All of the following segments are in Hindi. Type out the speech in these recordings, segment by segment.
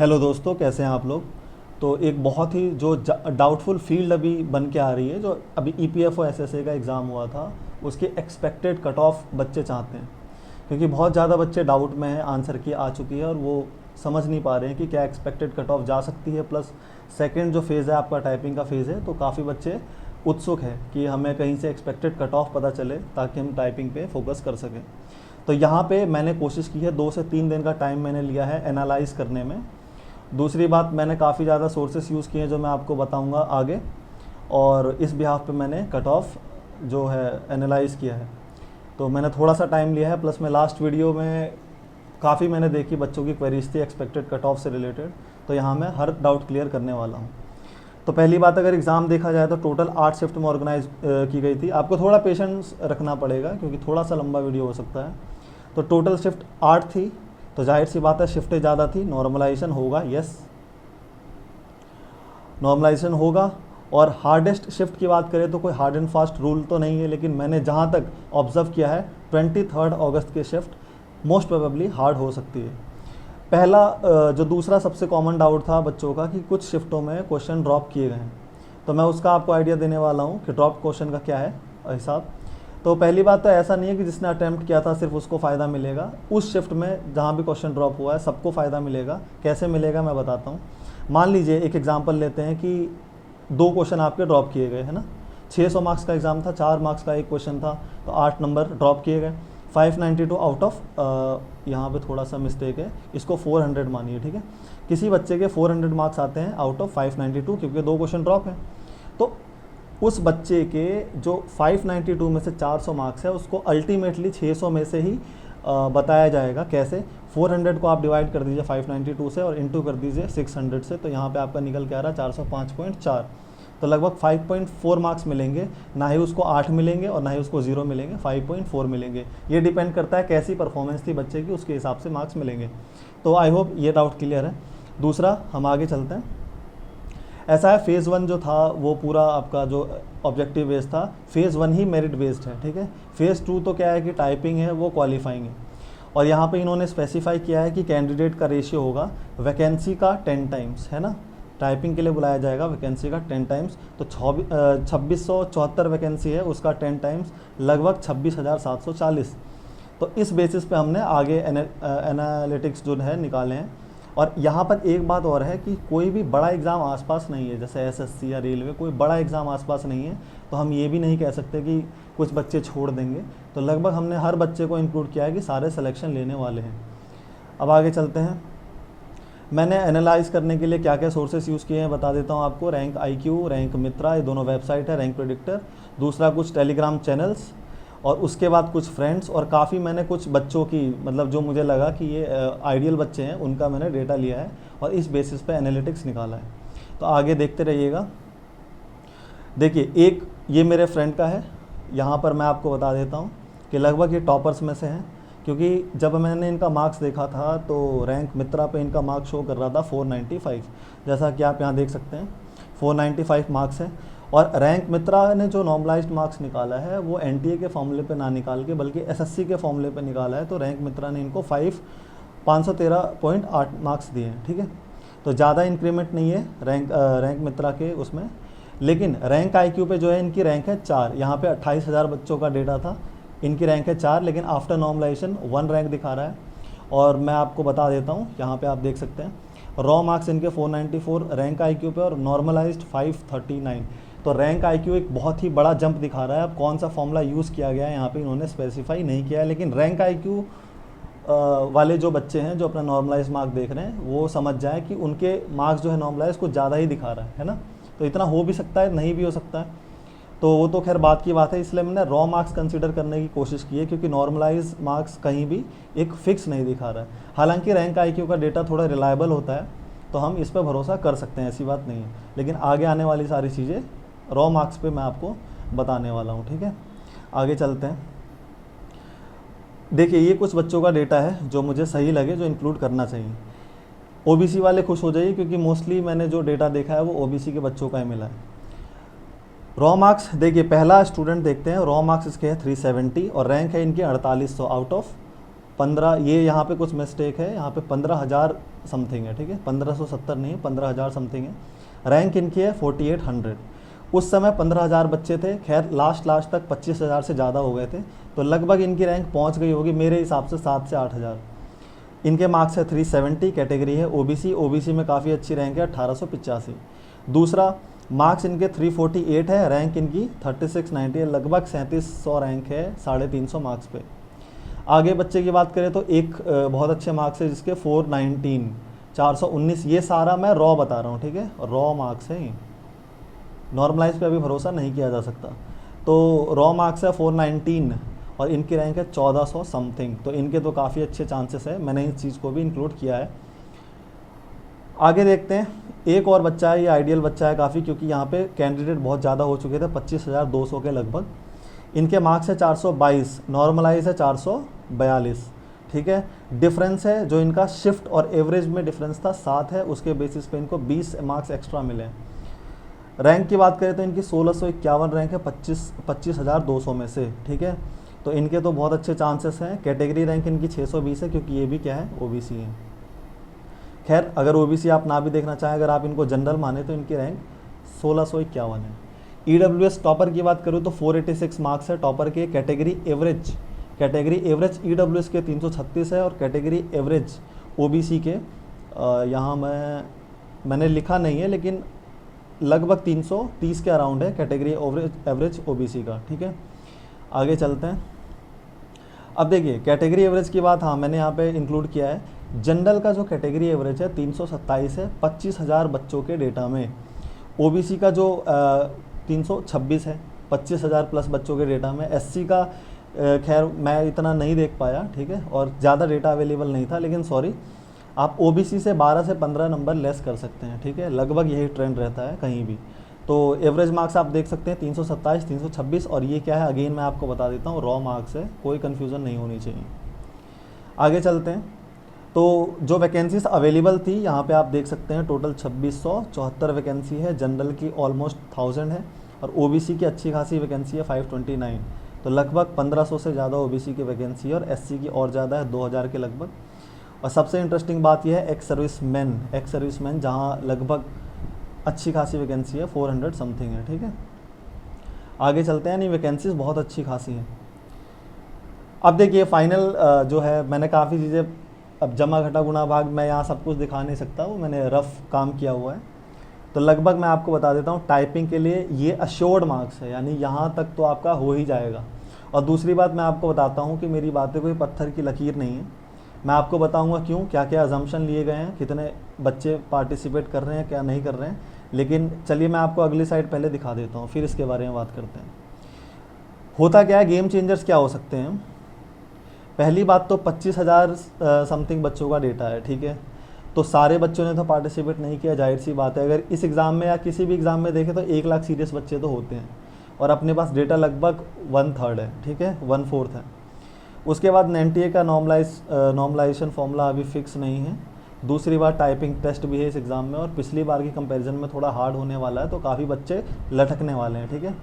हेलो दोस्तों, कैसे हैं आप लोग। तो एक बहुत ही जो डाउटफुल फील्ड अभी बन के आ रही है, जो अभी ईपीएफओ एसएसए का एग्ज़ाम हुआ था, उसके एक्सपेक्टेड कट ऑफ बच्चे चाहते हैं। क्योंकि बहुत ज़्यादा बच्चे डाउट में हैं, आंसर की आ चुकी है और वो समझ नहीं पा रहे हैं कि क्या एक्सपेक्टेड कट ऑफ जा सकती है। प्लस सेकंड जो फेज़ है आपका टाइपिंग का फेज़ है, तो काफ़ी बच्चे उत्सुक हैं कि हमें कहीं से एक्सपेक्टेड कट ऑफ पता चले ताकि हम टाइपिंग पे फोकस कर सकें। तो यहाँ पे मैंने कोशिश की है, 2 से 3 दिन का टाइम मैंने लिया है एनालाइज़ करने में। दूसरी बात, मैंने काफ़ी ज़्यादा सोर्सेस यूज़ किए हैं जो मैं आपको बताऊंगा आगे, और इस बिहाफ पे मैंने कट ऑफ जो है एनालाइज़ किया है। तो मैंने थोड़ा सा टाइम लिया है, प्लस मैं लास्ट वीडियो में काफ़ी मैंने देखी बच्चों की क्वेरीज थी एक्सपेक्टेड कट ऑफ से रिलेटेड, तो यहाँ मैं हर डाउट क्लियर करने वाला हूँ। तो पहली बात, अगर एग्ज़ाम देखा जाए तो टोटल 8 शिफ्ट में ऑर्गेनाइज की गई थी। आपको थोड़ा पेशेंस रखना पड़ेगा क्योंकि थोड़ा सा लंबा वीडियो हो सकता है। तो टोटल शिफ्ट 8 थी, तो जाहिर सी बात है शिफ्टें ज़्यादा थी, नॉर्मलाइजेशन होगा, यस नॉर्मलाइजेशन होगा। और हार्डेस्ट शिफ्ट की बात करें तो कोई हार्ड एंड फास्ट रूल तो नहीं है, लेकिन मैंने जहाँ तक ऑब्जर्व किया है 23 अगस्त की शिफ्ट मोस्ट प्रोबेबली हार्ड हो सकती है। पहला जो दूसरा सबसे कॉमन डाउट था बच्चों का कि कुछ शिफ्टों में क्वेश्चन ड्रॉप किए गए हैं, तो मैं उसका आपको आइडिया देने वाला हूँ कि ड्रॉप क्वेश्चन का क्या है हिसाब। तो पहली बात तो ऐसा नहीं है कि जिसने अटैम्प्ट किया था सिर्फ उसको फ़ायदा मिलेगा। उस शिफ्ट में जहाँ भी क्वेश्चन ड्रॉप हुआ है सबको फ़ायदा मिलेगा। कैसे मिलेगा मैं बताता हूँ। मान लीजिए एक एग्जांपल लेते हैं कि 2 क्वेश्चन आपके ड्रॉप किए गए, है ना। 600 मार्क्स का एग्ज़ाम था, 4 मार्क्स का एक क्वेश्चन था, तो 8 नंबर ड्रॉप किए गए। 592 आउट ऑफ, यहाँ पे थोड़ा सा मिस्टेक है, इसको 400 मानिए, ठीक है। किसी बच्चे के 400 मार्क्स आते हैं आउट ऑफ 592 क्योंकि 2 क्वेश्चन ड्रॉप हैं। तो उस बच्चे के जो 592 में से 400 मार्क्स है उसको अल्टीमेटली 600 में से ही बताया जाएगा। कैसे? 400 को आप डिवाइड कर दीजिए 592 से और इंटू कर दीजिए 600 से, तो यहाँ पे आपका निकल के आ रहा है 405.4। तो लगभग 5.4 मार्क्स मिलेंगे, ना ही उसको 8 मिलेंगे और ना ही उसको 0 मिलेंगे, 5.4 मिलेंगे। ये डिपेंड करता है कैसी परफॉर्मेंस थी बच्चे की, उसके हिसाब से मार्क्स मिलेंगे। तो आई होप ये डाउट क्लियर है। दूसरा, हम आगे चलते हैं। ऐसा है, फ़ेज़ 1 जो था वो पूरा आपका जो ऑब्जेक्टिव बेस्ड था, फ़ेज़ 1 ही मेरिट बेस्ड है, ठीक है। फ़ेज़ 2 तो क्या है कि टाइपिंग है, वो क्वालिफाइंग है। और यहाँ पे इन्होंने स्पेसिफाई किया है कि कैंडिडेट का रेशियो होगा वैकेंसी का 10 टाइम्स, है ना। टाइपिंग के लिए बुलाया जाएगा वैकेंसी का 10 टाइम्स, तो 2674 वैकेंसी है, उसका 10 टाइम्स लगभग 26,740। तो इस बेसिस पे हमने आगे एनालिटिक्स जो है निकाले हैं। और यहाँ पर एक बात और है कि कोई भी बड़ा एग्ज़ाम आसपास नहीं है, जैसे एसएससी या रेलवे, कोई बड़ा एग्ज़ाम आसपास नहीं है, तो हम ये भी नहीं कह सकते कि कुछ बच्चे छोड़ देंगे। तो लगभग हमने हर बच्चे को इंक्लूड किया है कि सारे सिलेक्शन लेने वाले हैं। अब आगे चलते हैं। मैंने एनालाइज करने के लिए क्या क्या सोर्सेस यूज़ किए हैं बता देता हूँ आपको। रैंक आईक्यू, रैंक मित्रा, ये दोनों वेबसाइट है, रैंक प्रेडिक्टर। दूसरा कुछ टेलीग्राम चैनल्स, और उसके बाद कुछ फ्रेंड्स, और काफ़ी मैंने कुछ बच्चों की, मतलब जो मुझे लगा कि ये आइडियल बच्चे हैं, उनका मैंने डेटा लिया है और इस बेसिस पे एनालिटिक्स निकाला है। तो आगे देखते रहिएगा। देखिए, एक ये मेरे फ्रेंड का है, यहाँ पर मैं आपको बता देता हूँ कि लगभग ये टॉपर्स में से हैं, क्योंकि जब मैंने इनका मार्क्स देखा था तो रैंक मित्रा पे इनका मार्क्स शो कर रहा था 495, जैसा कि आप यहाँ देख सकते हैं 495 मार्क्स है। और रैंक मित्रा ने जो नॉर्मलाइज्ड मार्क्स निकाला है वो एनटीए के फॉर्मूले पे ना निकाल के बल्कि एसएससी के फॉर्मूले पे निकाला है। तो रैंक मित्रा ने इनको 513.8 मार्क्स दिए हैं, ठीक है। तो ज़्यादा इंक्रीमेंट नहीं है रैंक मित्रा के उसमें। लेकिन रैंक आईक्यू पे जो है इनकी रैंक है 4। यहाँ पे 28,000 बच्चों का डेटा था, इनकी रैंक है 4, लेकिन आफ्टर नॉर्मलाइजेशन 1 रैंक दिखा रहा है। और मैं आपको बता देता हूँ, यहाँ पे आप देख सकते हैं रॉ मार्क्स इनके 494 रैंक आईक्यू पे और नॉर्मलाइज्ड 539। तो रैंक आईक्यू एक बहुत ही बड़ा जंप दिखा रहा है। अब कौन सा फॉर्मूला यूज़ किया गया है यहाँ पे इन्होंने स्पेसिफाई नहीं किया है, लेकिन रैंक आईक्यू वाले जो बच्चे हैं जो अपना नॉर्मलाइज मार्क देख रहे हैं वो समझ जाएं कि उनके मार्क्स जो है नॉर्मलाइज कुछ ज़्यादा ही दिखा रहा है ना। तो इतना हो भी सकता है, नहीं भी हो सकता है, तो वो तो खैर बात की बात है। इसलिए मैंने रॉ मार्क्स कंसीडर करने की कोशिश की है, क्योंकि नॉर्मलाइज मार्क्स कहीं भी एक फिक्स नहीं दिखा रहा है। हालांकि रैंक आईक्यू का डेटा थोड़ा रिलायबल होता है, तो हम इस पर भरोसा कर सकते हैं, ऐसी बात नहीं है। लेकिन आगे आने वाली सारी चीज़ें रॉ मार्क्स पे मैं आपको बताने वाला हूँ, ठीक है। आगे चलते हैं। देखिए, ये कुछ बच्चों का डेटा है जो मुझे सही लगे, जो इंक्लूड करना चाहिए। ओबीसी वाले खुश हो जाइए, क्योंकि मोस्टली मैंने जो डेटा देखा है वो ओबीसी के बच्चों का ही मिला है। रॉ मार्क्स देखिए, पहला स्टूडेंट देखते हैं, रॉ मार्क्स इसके है 370 और रैंक है इनकी 4800 आउट ऑफ 15, ये यहाँ पे कुछ मिस्टेक है, यहाँ पे 15,000 समथिंग है, ठीक है, 1570 नहीं, 15,000 समथिंग है। रैंक इनकी है 4800। उस समय 15,000 बच्चे थे, खैर लास्ट तक 25,000 से ज़्यादा हो गए थे, तो लगभग इनकी रैंक पहुँच गई होगी मेरे हिसाब से 7 से 8,000। इनके मार्क्स है 370, कैटेगरी है ओबीसी। ओबीसी में काफ़ी अच्छी रैंक है 1885। दूसरा, मार्क्स इनके 348 है, रैंक इनकी 3690 है, लगभग 3700 रैंक है 350 मार्क्स पे। आगे बच्चे की बात करें तो एक बहुत अच्छे मार्क्स है जिसके 419, 419। ये सारा मैं रॉ बता रहा हूँ, ठीक है, रॉ मार्क्स है ये, नॉर्मलाइज पे अभी भरोसा नहीं किया जा सकता। तो रॉ मार्क्स है 419 और इनकी रैंक है 1400 समथिंग, तो इनके तो काफ़ी अच्छे चांसेस है, मैंने इस चीज़ को भी इंक्लूड किया है। आगे देखते हैं, एक और बच्चा है, ये आइडियल बच्चा है काफ़ी, क्योंकि यहाँ पे कैंडिडेट बहुत ज़्यादा हो चुके थे, 25,200 के लगभग। इनके मार्क्स है 422, नॉर्मलाइज है 442, ठीक है। डिफरेंस है जो इनका शिफ्ट और एवरेज में डिफरेंस था 7 है, उसके बेसिस पे इनको 20 मार्क्स एक्स्ट्रा मिले। रैंक की बात करें तो इनकी 1651 रैंक है 25,200 में से, ठीक है। तो इनके तो बहुत अच्छे चांसेस हैं। कैटेगरी रैंक इनकी 620 है, क्योंकि ये भी क्या है, ओबीसी है। खैर अगर ओबीसी आप ना भी देखना चाहें, अगर आप इनको जनरल माने तो इनकी रैंक 1651 है। ईडब्ल्यूएस टॉपर की बात करूँ तो 486 मार्क्स है टॉपर के। कैटेगरी एवरेज ईडब्ल्यूएस के 336 है और कैटेगरी एवरेज ओबीसी के यहाँ मैंने लिखा नहीं है, लेकिन लगभग 330 के अराउंड है कैटेगरी एवरेज ओबीसी का, ठीक है। आगे चलते हैं। अब देखिए कैटेगरी एवरेज की बात, हाँ मैंने यहाँ पे इंक्लूड किया है। जनरल का जो कैटेगरी एवरेज है 327 है 25,000 बच्चों के डेटा में। ओबीसी का जो 326 है 25,000 प्लस बच्चों के डेटा में। एससी का खैर मैं इतना नहीं देख पाया, ठीक है, और ज़्यादा डेटा अवेलेबल नहीं था, लेकिन सॉरी, आप ओबीसी से 12 से 15 नंबर लेस कर सकते हैं, ठीक है, लगभग यही ट्रेंड रहता है कहीं भी। तो एवरेज मार्क्स आप देख सकते हैं 327, 326, और ये क्या है, अगेन मैं आपको बता देता हूँ, रॉ मार्क्स है, कोई कन्फ्यूज़न नहीं होनी चाहिए। आगे चलते हैं। तो जो वैकेंसीज अवेलेबल थी यहाँ पे आप देख सकते हैं, टोटल 2674 वैकेंसी है। जनरल की ऑलमोस्ट 1000 है और ओबीसी की अच्छी खासी वैकेंसी है 529, तो लगभग 1500 से ज़्यादा ओबीसी की वैकेंसी है और एससी की और ज़्यादा है 2000 के लगभग। और सबसे इंटरेस्टिंग बात यह है एक्स सर्विसमैन जहाँ लगभग अच्छी खासी वैकेंसी है 400 समथिंग है, ठीक है। आगे चलते हैं, नहीं वैकेंसीज बहुत अच्छी खासी हैं। अब देखिए फाइनल जो है, मैंने काफ़ी चीज़ें, अब जमा घटा गुणा भाग मैं यहाँ सब कुछ दिखा नहीं सकता, वो मैंने रफ काम किया हुआ है। तो लगभग मैं आपको बता देता हूँ, टाइपिंग के लिए ये अश्योर्ड मार्क्स है, यानी यहाँ तक तो आपका हो ही जाएगा। और दूसरी बात मैं आपको बताता हूँ कि मेरी बातें कोई पत्थर की लकीर नहीं है, मैं आपको बताऊंगा क्यों, क्या क्या अजम्पशन लिए गए हैं, कितने बच्चे पार्टिसिपेट कर रहे हैं, क्या नहीं कर रहे हैं। लेकिन चलिए मैं आपको अगली साइड पहले दिखा देता हूँ, फिर इसके बारे में बात करते हैं। होता क्या है, गेम चेंजर्स क्या हो सकते हैं। पहली बात तो 25,000 समथिंग बच्चों का डेटा है, ठीक है, तो सारे बच्चों ने तो पार्टिसिपेट नहीं किया, जाहिर सी बात है। अगर इस एग्ज़ाम में या किसी भी एग्ज़ाम में देखें तो 1 लाख सीरियस बच्चे तो होते हैं, और अपने पास डेटा लगभग 1/3 है, ठीक है, 1/4 है। उसके बाद एनटीए का नॉर्मलाइजेशन फॉर्मूला अभी फिक्स नहीं है। दूसरी बार टाइपिंग टेस्ट भी है इस एग्ज़ाम में, और पिछली बार की कंपैरिजन में थोड़ा हार्ड होने वाला है, तो काफ़ी बच्चे लटकने वाले हैं, ठीक है।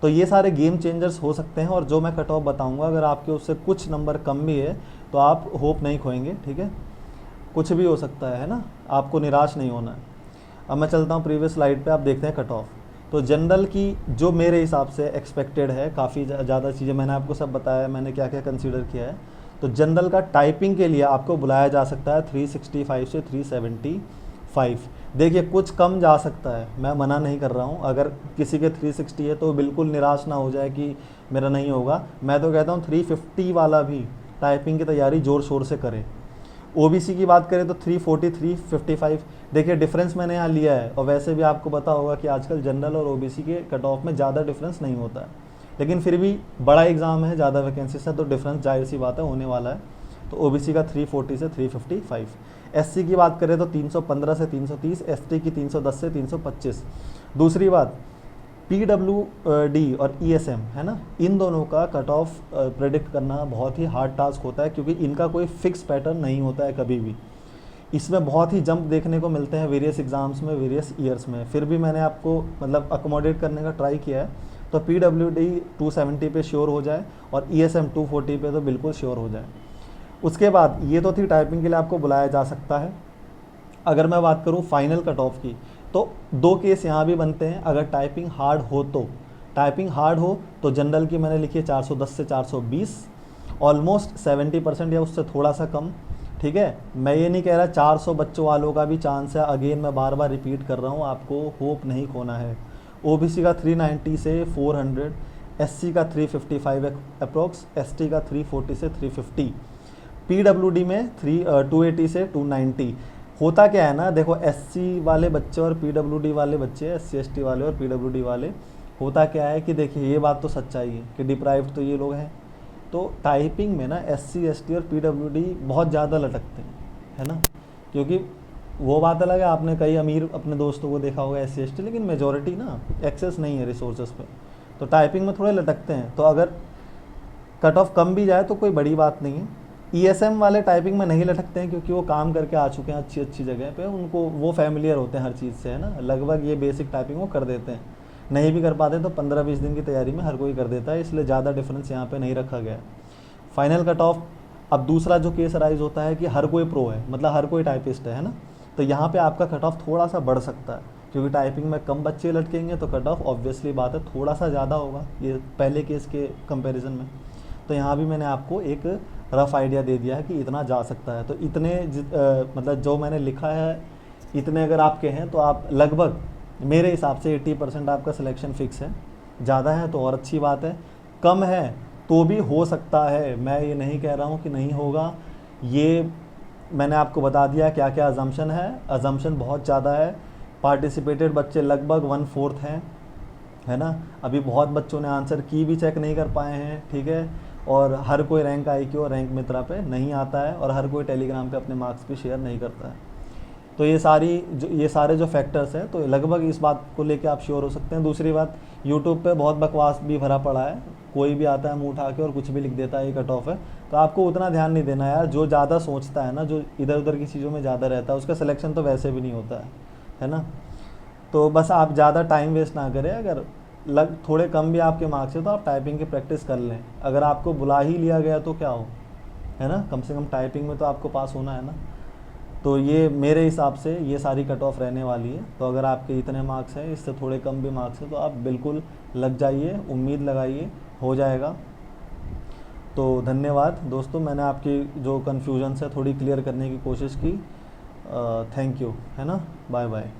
तो ये सारे गेम चेंजर्स हो सकते हैं, और जो मैं कट ऑफ बताऊँगा अगर आपके उससे कुछ नंबर कम भी है तो आप होप नहीं खोएंगे, ठीक है, कुछ भी हो सकता है ना, आपको निराश नहीं होना है। अब मैं चलता हूँ प्रीवियस स्लाइड पे, आप देखते हैं कट ऑफ। तो जनरल की जो मेरे हिसाब से एक्सपेक्टेड है, काफ़ी ज़्यादा चीज़ें मैंने आपको सब बताया, मैंने क्या क्या कंसीडर किया है। तो जनरल का टाइपिंग के लिए आपको बुलाया जा सकता है 365 से 375। देखिए कुछ कम जा सकता है, मैं मना नहीं कर रहा हूँ, अगर किसी के 360 है तो बिल्कुल निराश ना हो जाए कि मेरा नहीं होगा। मैं तो कहता हूँ 350 वाला भी टाइपिंग की तैयारी ज़ोर शोर से करे। ओबीसी की बात करें तो 340, 355, देखिए डिफरेंस मैंने यहाँ लिया है, और वैसे भी आपको पता होगा कि आजकल जनरल और ओबीसी के कट ऑफ में ज़्यादा डिफरेंस नहीं होता है, लेकिन फिर भी बड़ा एग्ज़ाम है, ज़्यादा वैकेंसीज है, तो डिफरेंस जाहिर सी बात है होने वाला है। तो ओबीसी का 340 से 355। एससी की बात करें तो 315 से 330, एसटी की 310 से 325। दूसरी बात पीडब्ल्यूडी और ईएसएम है ना, इन दोनों का कट ऑफ प्रेडिक्ट करना बहुत ही हार्ड टास्क होता है, क्योंकि इनका कोई फिक्स पैटर्न नहीं होता है कभी भी। इसमें बहुत ही जंप देखने को मिलते हैं वेरियस एग्ज़ाम्स में, वेरियस ईयर्स में। फिर भी मैंने आपको मतलब अकोमोडेट करने का ट्राई किया है। तो पीडब्ल्यूडी 270 पे श्योर हो जाए और ईएसएम 240 पे तो बिल्कुल श्योर हो जाए। उसके बाद ये तो थी टाइपिंग के लिए आपको बुलाया जा सकता है। अगर मैं बात करूँ फाइनल कट ऑफ की, तो दो केस यहाँ भी बनते हैं। अगर टाइपिंग हार्ड हो तो, टाइपिंग हार्ड हो तो जनरल की मैंने लिखी है 410 से 420, ऑलमोस्ट 70% या उससे थोड़ा सा कम। ठीक है, मैं ये नहीं कह रहा 400 बच्चों वालों का भी चांस है, अगेन मैं बार बार रिपीट कर रहा हूँ, आपको होप नहीं खोना है। ओबीसी का 390 से 400, एससी का 355 अप्रोक्स, एसटी का 340 से 350, पीडब्ल्यूडी में 280 से 290। होता क्या है ना, देखो एससी वाले बच्चे और पीडब्ल्यूडी वाले बच्चे, एससी एसटी वाले और पीडब्ल्यूडी वाले, होता क्या है कि देखिए ये बात तो सच्चाई है कि डिप्राइव्ड तो ये लोग हैं। तो टाइपिंग में ना एससी एसटी और पीडब्ल्यूडी बहुत ज़्यादा लटकते हैं, है ना, क्योंकि वो बात अलग है, आपने कई अमीर अपने दोस्तों को देखा होगा एससी एसटी, लेकिन मेजॉरिटी ना एक्सेस नहीं है रिसोर्सेज पे, तो टाइपिंग में थोड़े लटकते हैं। तो अगर कट ऑफ कम भी जाए तो कोई बड़ी बात नहीं है। ईएसएम वाले टाइपिंग में नहीं लटकते हैं क्योंकि वो काम करके आ चुके हैं अच्छी अच्छी जगह पे, उनको वो फैमिलियर होते हैं हर चीज़ से, है ना, लगभग ये बेसिक टाइपिंग वो कर देते हैं। नहीं भी कर पाते तो 15-20 दिन की तैयारी में हर कोई कर देता है, इसलिए ज़्यादा डिफरेंस यहाँ पे नहीं रखा गया है। फाइनल कट ऑफ, अब दूसरा जो केस अराइज होता है कि हर कोई प्रो है, मतलब हर कोई टाइपिस्ट है ना, तो यहाँ पे आपका कट ऑफ थोड़ा सा बढ़ सकता है, क्योंकि टाइपिंग में कम बच्चे लटकेंगे तो कट ऑफ ऑब्वियसली बात है थोड़ा सा ज़्यादा होगा ये पहले केस के कंपैरिजन में। तो यहाँ भी मैंने आपको एक रफ़ आइडिया दे दिया है कि इतना जा सकता है। तो इतने मतलब जो मैंने लिखा है इतने अगर आपके हैं तो आप लगभग मेरे हिसाब से 80% आपका सिलेक्शन फिक्स है। ज़्यादा है तो और अच्छी बात है, कम है तो भी हो सकता है, मैं ये नहीं कह रहा हूँ कि नहीं होगा। ये मैंने आपको बता दिया क्या क्या अजम्पशन है, अजम्पशन बहुत ज़्यादा है। पार्टिसिपेटेड बच्चे लगभग 1/4 हैं, है ना, अभी बहुत बच्चों ने आंसर की भी चेक नहीं कर पाए हैं, ठीक है, और हर कोई रैंक IQ और रैंक मित्रा पे नहीं आता है, और हर कोई टेलीग्राम पे अपने मार्क्स भी शेयर नहीं करता है। तो ये सारे जो फैक्टर्स हैं, तो लगभग इस बात को लेके आप श्योर हो सकते हैं। दूसरी बात, यूट्यूब पे बहुत बकवास भी भरा पड़ा है, कोई भी आता है मुंह उठा के और कुछ भी लिख देता है ये कट ऑफ है, तो आपको उतना ध्यान नहीं देना यार। जो ज़्यादा सोचता है ना, जो इधर उधर की चीज़ों में ज़्यादा रहता है, उसका सिलेक्शन तो वैसे भी नहीं होता है ना। तो बस आप ज़्यादा टाइम वेस्ट ना करें, अगर थोड़े कम भी आपके मार्क्स है तो आप टाइपिंग की प्रैक्टिस कर लें। अगर आपको बुला ही लिया गया तो क्या हो, है ना, कम से कम टाइपिंग में तो आपको पास होना है ना। तो ये मेरे हिसाब से ये सारी कट ऑफ रहने वाली है। तो अगर आपके इतने मार्क्स हैं, इससे थोड़े कम भी मार्क्स हैं, तो आप बिल्कुल लग जाइए, उम्मीद लगाइए, हो जाएगा। तो धन्यवाद दोस्तों, मैंने आपकी जो कन्फ्यूजन है थोड़ी क्लियर करने की कोशिश की। थैंक यू, है ना, बाय बाय।